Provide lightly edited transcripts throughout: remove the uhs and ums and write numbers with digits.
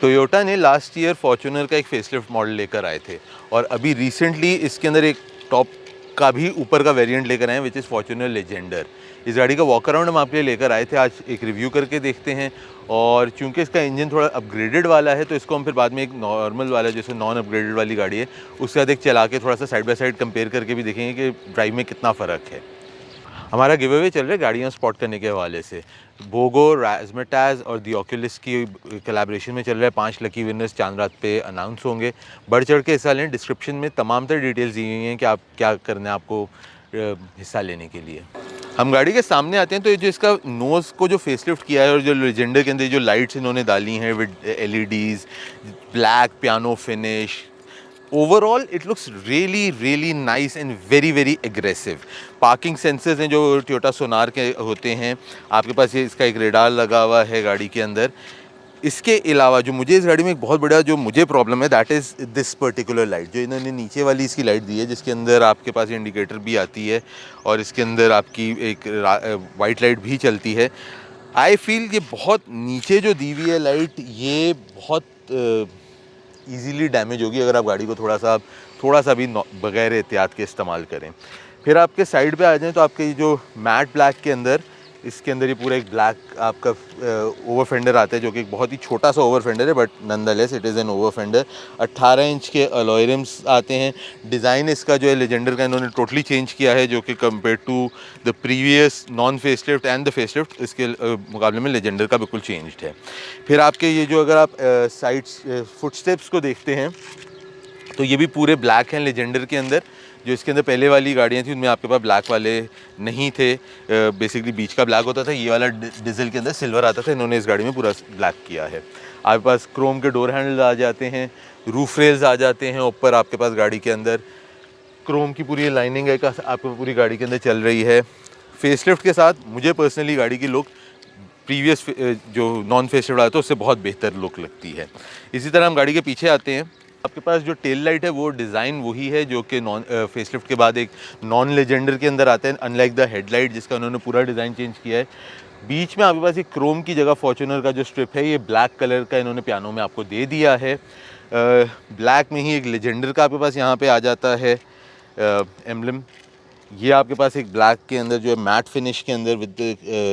Toyota ने last year Fortuner का एक फेसलिफ्ट मॉडल लेकर आए थे और अभी रिसेंटली इसके अंदर एक टॉप का भी ऊपर का वेरिएंट लेकर आए हैं विच इज़ फॉर्च्यूनर लेजेंडर। इस गाड़ी का वॉक अराउंड हम आपके लिए लेकर आए थे, आज एक रिव्यू करके देखते हैं। और चूंकि इसका इंजन थोड़ा अपग्रेडेड वाला है तो इसको हम फिर बाद में एक नॉर्मल वाला जैसे नॉन अपग्रेडेड वाली गाड़ी है उसके साथ एक चला के थोड़ा सा साइड बाय साइड कंपेयर करके भी देखेंगे कि ड्राइव में कितना फ़र्क है। हमारा गिव अवे चल रहा है गाड़ियाँ स्पॉट करने के हवाले से। बोगो, राज़मेटाज़ और दी ऑक्यूलिस की कोलैबोरेशन में चल रहा है। 5 लकी विनर्स चांद रात पे अनाउंस होंगे। बढ़ चढ़ के हिस्सा लें। डिस्क्रिप्शन में तमाम तरह डिटेल्स दी हुई हैं कि आप क्या करना है आपको हिस्सा लेने के लिए। हम गाड़ी के सामने आते हैं तो ये जो इसका नोज़ को जो फेसलिफ्ट किया है और जो लेजेंडर के अंदर जो लाइट्स इन्होंने डाली हैं with LEDs, black piano finish, overall it looks really really nice and very very aggressive. Parking sensors हैं जो टोयोटा सोनार के होते हैं। आपके पास ये इसका एक रेडार लगा हुआ है गाड़ी के अंदर। इसके अलावा जो मुझे इस गाड़ी में एक बहुत बड़ा जो मुझे प्रॉब्लम है that is this particular light, जो इन्होंने नीचे वाली इसकी लाइट दी है जिसके अंदर आपके पास इंडिकेटर भी आती है और इसके अंदर आपकी एक वाइट लाइट भी चलती है। आई फील ये बहुत नीचे जो दी हुई है लाइट ये बहुत ईज़िली डैमेज होगी अगर आप गाड़ी को थोड़ा सा भी बगैर एहतियात के इस्तेमाल करें। फिर आपके साइड पे आ जाएं तो आपके जो मैट ब्लैक के अंदर इसके अंदर ये पूरा एक ब्लैक आपका ओवर फेंडर आता है जो कि एक बहुत ही छोटा सा ओवर फेंडर है but nonetheless it is an over fender. 18 inch के अलॉय रिम्स आते हैं। डिज़ाइन इसका जो है लेजेंडर का इन्होंने टोटली चेंज किया है जो कि compare to the previous non facelift and the facelift इसके मुकाबले में लेजेंडर का बिल्कुल चेंज्ड है। फिर आपके ये जो अगर आप साइड्स फुटस्टेप्स को देखते हैं तो ये भी पूरे ब्लैक हैं लेजेंडर के अंदर। जो इसके अंदर पहले वाली गाड़ियाँ थी उनमें आपके पास ब्लैक वाले नहीं थे, बेसिकली बीच का ब्लैक होता था, ये वाला डीजल के अंदर सिल्वर आता था। इन्होंने इस गाड़ी में पूरा ब्लैक किया है। आपके पास क्रोम के डोर हैंडल्स आ जाते हैं, रूफ रेल्स आ जाते हैं ऊपर आपके पास गाड़ी के अंदर। क्रोम की पूरी लाइनिंग है का आपको पूरी गाड़ी के अंदर चल रही है। फेसलिफ्ट के साथ मुझे पर्सनली गाड़ी की लुक प्रीवियस जो नॉन फेसलिफ्ट आया था उससे बहुत बेहतर लुक लगती है। इसी तरह हम गाड़ी के पीछे आते हैं। आपके पास जो टेल लाइट है वो डिज़ाइन वही है जो कि नॉन फेसलिफ्ट के बाद एक नॉन लेजेंडर के अंदर आता है, अनलाइक द हेडलाइट जिसका उन्होंने पूरा डिज़ाइन चेंज किया है। बीच में आपके पास एक क्रोम की जगह फॉर्च्यूनर का जो स्ट्रिप है ये ब्लैक कलर का इन्होंने पियानो में आपको दे दिया है। ब्लैक में ही एक लेजेंडर का आपके पास यहाँ पे आ जाता है एम्ब्लम। ये आपके पास एक ब्लैक के अंदर जो है मैट फिनिश के अंदर विद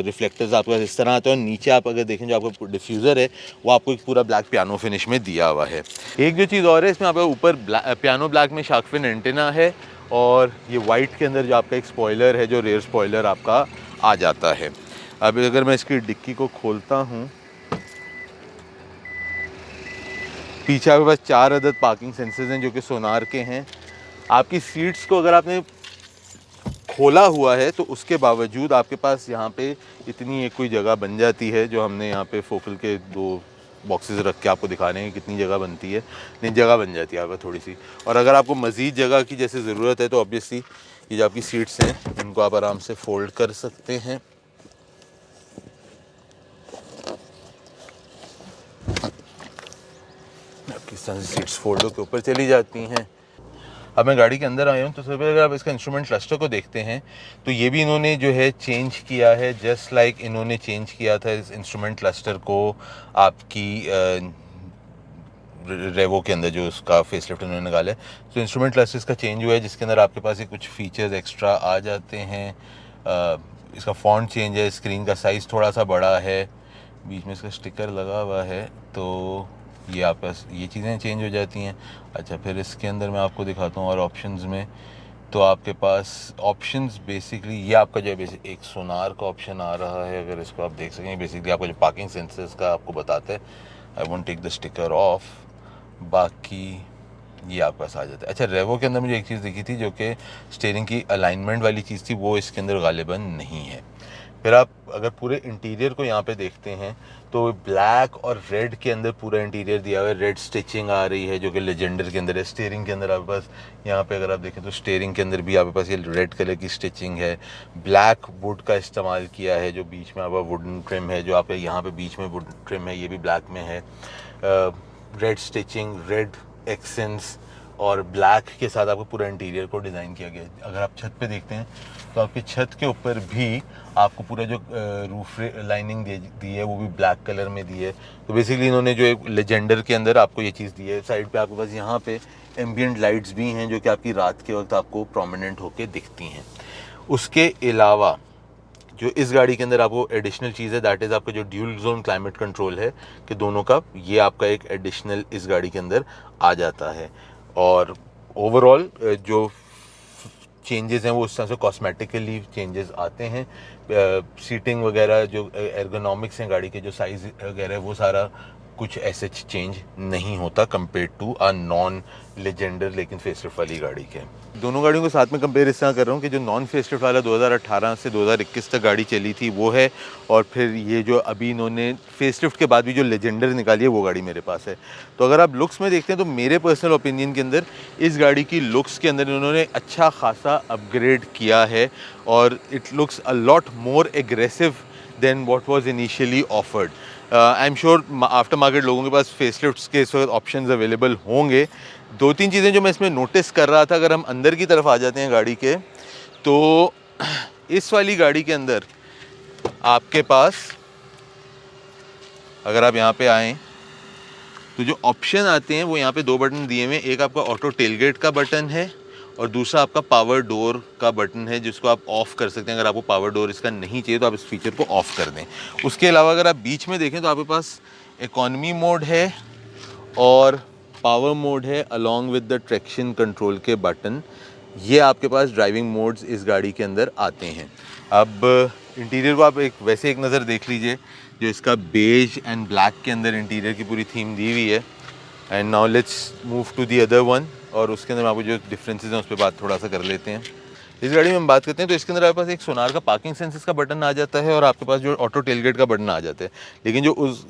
रिफ्लेक्टर्स आपके पास इस तरह आते हैं और नीचे आप अगर देखें जो आपका डिफ्यूज़र है वो आपको एक पूरा ब्लैक पियानो फिनिश में दिया हुआ है। एक जो चीज़ और है इसमें आपका ऊपर पियानो ब्लैक में शार्क फिन एंटेना है और ये वाइट के अंदर जो आपका एक स्पॉइलर है जो रेयर स्पॉइलर आपका आ जाता है। अब अगर मैं इसकी डिक्की को खोलता हूँ, पीछे आपके पास 4 अदद पार्किंग सेंसर्स हैं जो कि सोनार के हैं। आपकी सीट्स को अगर आपने खोला हुआ है तो उसके बावजूद आपके पास यहाँ पे इतनी एक कोई जगह बन जाती है जो हमने यहाँ पे फोकल के 2 बॉक्सेस रख के आपको दिखाने हैं कितनी जगह बनती है। नहीं, जगह बन जाती है आपको थोड़ी सी। और अगर आपको मज़ीद जगह की जैसे ज़रूरत है तो ऑब्वियसली ये जो आपकी सीट्स हैं इनको आप आराम से फोल्ड कर सकते हैं। आपकी सीट्स फोल्ड के ऊपर चली जाती हैं। अब मैं गाड़ी के अंदर आया हूँ तो सबसे पहले अगर आप इसका इंस्ट्रूमेंट क्लस्टर को देखते हैं तो ये भी इन्होंने जो है चेंज किया है, जस्ट लाइक इन्होंने चेंज किया था इस इंस्ट्रूमेंट क्लस्टर को आपकी रेवो के अंदर जो उसका फेसलिफ्ट उन्होंने निकाला है। तो इंस्ट्रूमेंट क्लस्टर इसका चेंज हुआ है जिसके अंदर आपके पास ही कुछ फीचर्स एक्स्ट्रा आ जाते हैं। इसका फॉन्ट चेंज है, स्क्रीन का साइज़ थोड़ा सा बड़ा है, बीच में इसका स्टिकर लगा हुआ है तो ये आप ये चीज़ें चेंज हो जाती हैं। अच्छा, फिर इसके अंदर मैं आपको दिखाता हूँ और ऑप्शंस में तो आपके पास ऑप्शंस बेसिकली ये आपका जो है एक सोनार का ऑप्शन आ रहा है, अगर इसको आप देख सकें बेसिकली आपका जो पार्किंग सेंसर्स का आपको बताते हैं। I won't take the sticker off, बाकी ये आपके पास आ जाता है। अच्छा, रेवो के अंदर मुझे एक चीज़ दिखी थी जो कि स्टीयरिंग की अलाइनमेंट वाली चीज़ थी, वो इसके अंदर गालिबन नहीं है। फिर आप अगर पूरे इंटीरियर को यहाँ पे देखते हैं तो ब्लैक और रेड के अंदर पूरा इंटीरियर दिया हुआ है। रेड स्टिचिंग आ रही है जो कि लेजेंडर के अंदर है। स्टीयरिंग के अंदर आपके पास यहाँ पे अगर आप देखें तो स्टीयरिंग के अंदर भी आपके पास ये रेड कलर की स्टिचिंग है। ब्लैक वुड का इस्तेमाल किया है, जो बीच में आपका वुडन ट्रिम है, जो आपके यहाँ पे बीच में वुडन ट्रिम है ये भी ब्लैक में है। रेड स्टिचिंग, रेड एक्सेंट्स और ब्लैक के साथ आपको पूरा इंटीरियर को डिज़ाइन किया गया है। अगर आप छत पे देखते हैं तो आपकी छत के ऊपर भी आपको पूरा जो रूफ लाइनिंग दी है वो भी ब्लैक कलर में दी है। तो बेसिकली इन्होंने जो एक लेजेंडर के अंदर आपको ये चीज़ दी है। साइड पे आपके पास यहाँ पे एम्बियंट लाइट्स भी हैं जो कि आपकी रात के वक्त आपको प्रोमिनेंट होके दिखती हैं। उसके अलावा जो इस गाड़ी के अंदर आपको एडिशनल चीज़ है दैट इज़ आपका जो ड्यूल जोन क्लाइमेट कंट्रोल है कि दोनों का ये आपका एक एडिशनल इस गाड़ी के अंदर आ जाता है। और ओवरऑल जो चेंजेस हैं वो उस तरह से कॉस्मेटिकली चेंजेस आते हैं। सीटिंग वगैरह जो एर्गोनॉमिक्स हैं गाड़ी के जो साइज़ वगैरह वो सारा कुछ ऐसे चेंज नहीं होता compare to a non Legender लेकिन फेसलिफ्ट वाली गाड़ी के। दोनों गाड़ियों को साथ में कंपेयर इस तरह कर रहा हूँ कि जो नॉन फेसलिफ्ट वाला 2018 से 2021 तक गाड़ी चली थी वो है, और फिर ये जो अभी इन्होंने फेसलिफ्ट के बाद भी जो लेजेंडर निकाली है वो गाड़ी मेरे पास है। तो अगर आप लुक्स में देखते हैं तो मेरे पर्सनल ओपिनियन के अंदर इस गाड़ी की लुक्स के अंदर इन्होंने अच्छा खासा अपग्रेड किया है और it looks a lot more aggressive than what was initially offered. I am sure aftermarket लोगों के पास फेसलिफ्ट्स के इस वक्त ऑप्शंस अवेलेबल होंगे। दो तीन चीज़ें जो मैं इसमें नोटिस कर रहा था, अगर हम अंदर की तरफ आ जाते हैं गाड़ी के, तो इस वाली गाड़ी के अंदर आपके पास अगर आप यहाँ पे आएँ तो जो ऑप्शन आते हैं वो यहाँ पे दो बटन दिए हुए हैं। एक आपका ऑटो टेलगेट का बटन है और दूसरा आपका पावर डोर का बटन है जिसको आप ऑफ़ कर सकते हैं। अगर आपको पावर डोर इसका नहीं चाहिए तो आप इस फीचर को ऑफ़ कर दें। उसके अलावा अगर आप बीच में देखें तो आपके पास इकॉनमी मोड है और पावर मोड है along with the traction control के बटन। ये आपके पास ड्राइविंग मोड्स इस गाड़ी के अंदर आते हैं। अब इंटीरियर को आप वैसे एक नज़र देख लीजिए, जो इसका बेज एंड ब्लैक के अंदर इंटीरियर की पूरी थीम दी हुई है। And now let's move to the other one, और उसके अंदर आपको जो डिफरेंसेस हैं उस पर बात थोड़ा सा कर लेते हैं। इस गाड़ी में हम बात करते हैं तो इसके अंदर आपके पास एक सोनार का पार्किंग सेंसर्स का बटन आ जाता है और आपके पास जो ऑटो टेलगेट का बटन आ जाता है। लेकिन जो उस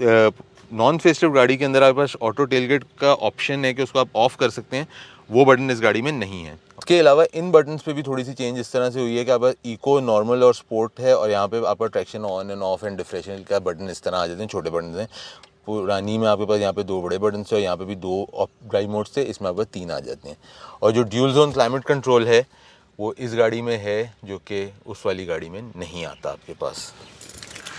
नॉन फेसलिफ्ट गाड़ी के अंदर आपके पास ऑटो टेलगेट का ऑप्शन है कि उसको आप ऑफ कर सकते हैं, वो बटन इस गाड़ी में नहीं है। इसके अलावा इन बटन्स पे भी थोड़ी सी चेंज इस तरह से हुई है कि आपका इको, नॉर्मल और स्पोर्ट है, और यहाँ पे आपका traction on end of and differential का बटन इस तरह आ जाते हैं, छोटे बटन हैं। पुरानी में आपके पास यहाँ पे दो बड़े बटन से और यहाँ पे भी दो ड्राइव मोड से, इसमें आपके 3 आ जाते हैं। और जो ड्यूल जोन क्लाइमेट कंट्रोल है वो इस गाड़ी में है जो कि उस वाली गाड़ी में नहीं आता आपके पास।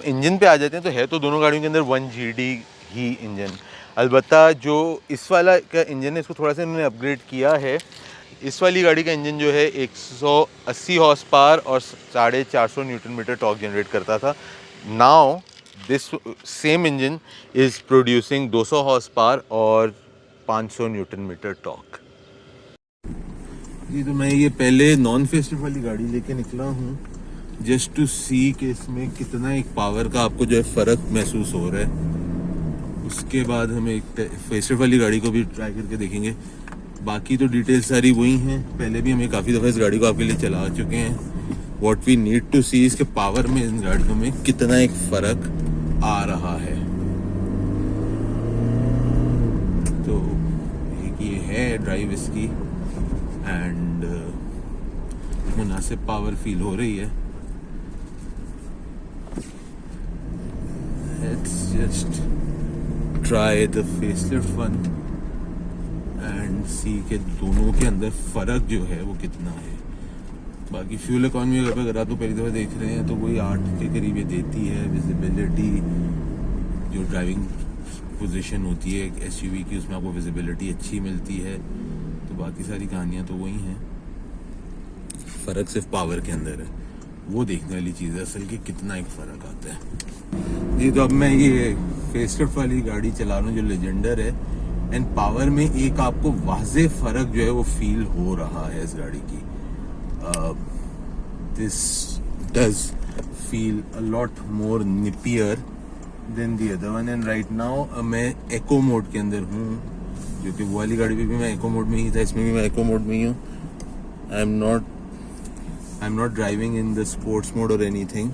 इंजन पे आ जाते हैं तो है तो दोनों गाड़ियों के अंदर 1GD ही इंजन। अलबत्ता जो इस वाला का इंजन है इसको थोड़ा सा इन्होंने अपग्रेड किया है। इस वाली गाड़ी का इंजन जो है 180 हॉर्स पावर और 450 न्यूटन मीटर टॉर्क जनरेट करता था। Now this same engine is producing 200 horse power और 500 न्यूटन मीटर टॉर्क। जी, तो मैं ये पहले नॉन फेसलिफ्ट वाली गाड़ी लेके निकला हूँ जस्ट टू सी कि इसमें कितना एक पावर का आपको जो है फ़र्क महसूस हो रहा है। उसके बाद हम एक फेसलिफ्ट वाली गाड़ी को भी ट्राई करके देखेंगे। बाकी तो डिटेल्स सारी वही हैं, पहले भी हमें काफ़ी दफ़ा इस गाड़ी को आपके लिए चला चुके हैं। व्हाट वी नीड टू सी इसके पावर में इन गाड़ियों में कितना एक फ़र्क आ रहा है। तो एक ये है ड्राइव इसकी एंड मुनासिब पावर फील हो रही है। Let's just try the facelift one and see कि दोनों के अंदर फ़र्क जो है वो कितना है। बाकी फ्यूल इकॉनमी अगर आप तो पहली दफ़ा देख रहे हैं तो वही 8 के करीब ये देती है। विजिबिलिटी जो ड्राइविंग पोजीशन होती है SUV की उसमें आपको विजिबिलिटी अच्छी मिलती है। तो बाकी सारी कहानियाँ तो वही हैं, फ़र्क सिर्फ पावर के अंदर है। वो देखने वाली चीज़ है असल कि कितना एक फ़र्क आता है। जी, तो अब मैं ये फेसलिफ्ट वाली गाड़ी चला रहा हूँ जो लेजेंडर है एंड पावर में एक आपको वाज़े फ़र्क जो है वो फील हो रहा है इस गाड़ी की। This does feel a lot more nippier than the other one. And right now मैं एको मोड के अंदर हूँ, जो कि वो वाली गाड़ी पे भी मैं एको मोड में ही था, इसमें भी मैं एको मोड में ही हूँ। I am not driving in the sports mode और एनीथिंग।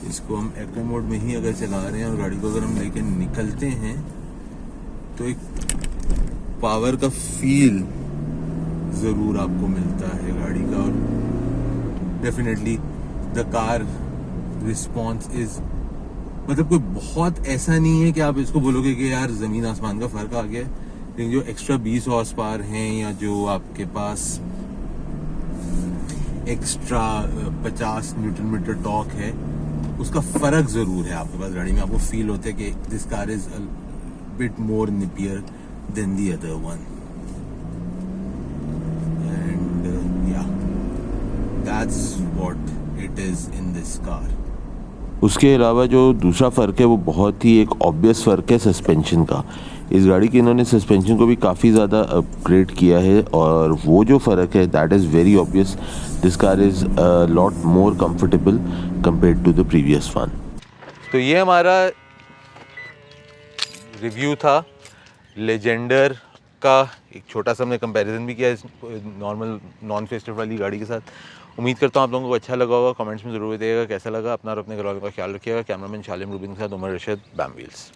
इसको हम एको मोड में ही अगर चला रहे हैं और गाड़ी को अगर हम लेके निकलते हैं तो एक पावर का फील ज़रूर आपको मिलता है गाड़ी का। और definitely the car response is, मतलब कोई बहुत ऐसा नहीं है कि आप इसको बोलोगे कि यार ज़मीन आसमान का फ़र्क आ गया है, लेकिन जो एक्स्ट्रा 20 हॉर्स पावर हैं या जो आपके पास एक्स्ट्रा 50 न्यूटन मीटर टॉर्क है, उसका फ़र्क ज़रूर है आपके पास गाड़ी में। आपको फील होता है कि this car is a bit more nippier than the other one, and या that's what it is in this car. उसके अलावा जो दूसरा फ़र्क है वो बहुत ही एक ऑब्वियस फ़र्क है सस्पेंशन का। इस गाड़ी के इन्होंने सस्पेंशन को भी काफ़ी ज़्यादा अपग्रेड किया है और वो जो फ़र्क है that is very obvious. This car is lot more comfortable compared to the previous one. तो ये हमारा रिव्यू था लेजेंडर का। एक छोटा सा हमने कंपैरिजन भी किया इस नॉर्मल नॉन फेसलिफ्ट वाली गाड़ी के साथ। उम्मीद करता हूँ आप लोगों को अच्छा लगा होगा। कमेंट्स में ज़रूर बताइएगा कैसा लगा। अपना और अपने घर वालों का ख्याल रखिएगा। कैमरामैन शालिम रूबिन के साथ उमर रशीद, बैम व्हील्स।